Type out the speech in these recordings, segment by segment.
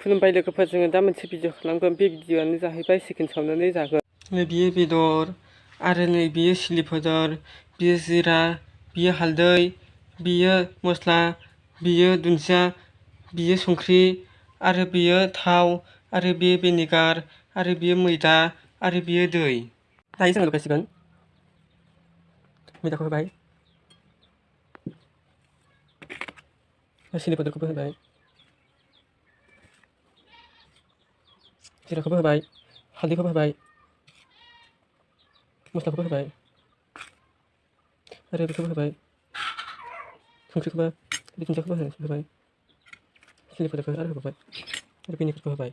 खुलुमबाय लोगोफोर जोङो दा मोनसे भिडिअ खालामगोन बे भिडिअआनो जाहैबाय चिकेन सावनानै जागोन बियो बेदर आरो नै बियो चिलि पाउडार बियो जिरा बियो हालदै बियो मस्ला बियो दुन्दिया बियो संख्रि आरो बियो थाव आरो बियो भिनेगार आरो बियो मैदा आरो बियो दै दायो जोङो लगायसिगोन मैदाखौ होबाय चिलि पाउडारखौबो होबाय जिराखौबो होबाय हालदैखौबो होबाय मस्लाखौबो होबाय आरो बेखौबो होबाय संख्रिखौबो दुन्दियाखौबो होबाय चिलि पाउडारखौ आरो होबावबाय आरो भिनेगारखौ होबाय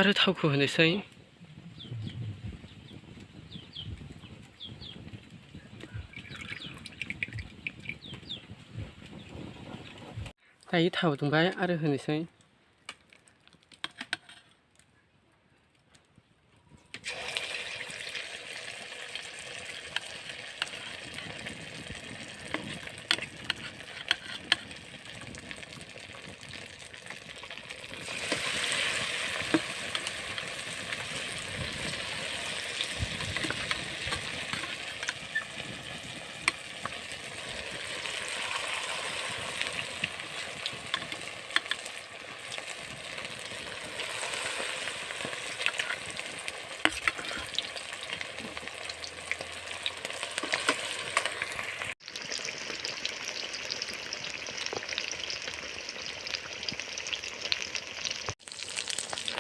आरो थावखौ होनोसै दायो थाव दुंबाय आरो होनोसै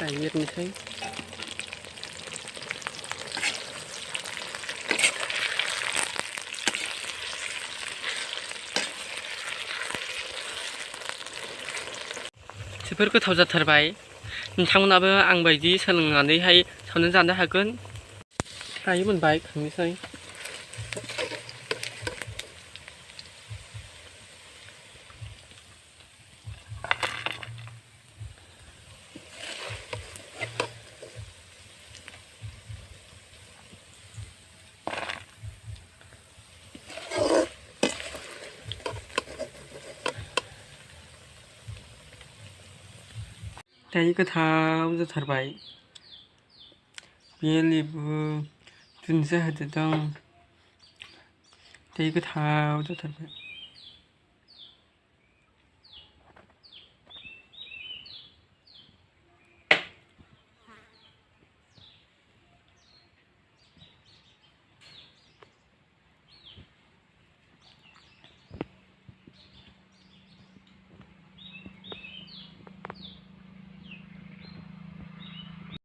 दायो एरनोसै जोबोर गोथाव जाथारबाय नोंथांमोनाबो आंबायदि सोलोंनानैहाय सावनानै जानो हागोन दायो मोनबाय खांनोसै दायो गोथाव जाथारबाय बे लेबु दुन्दिया होदेरदों दायो गोथाव जाथारबाय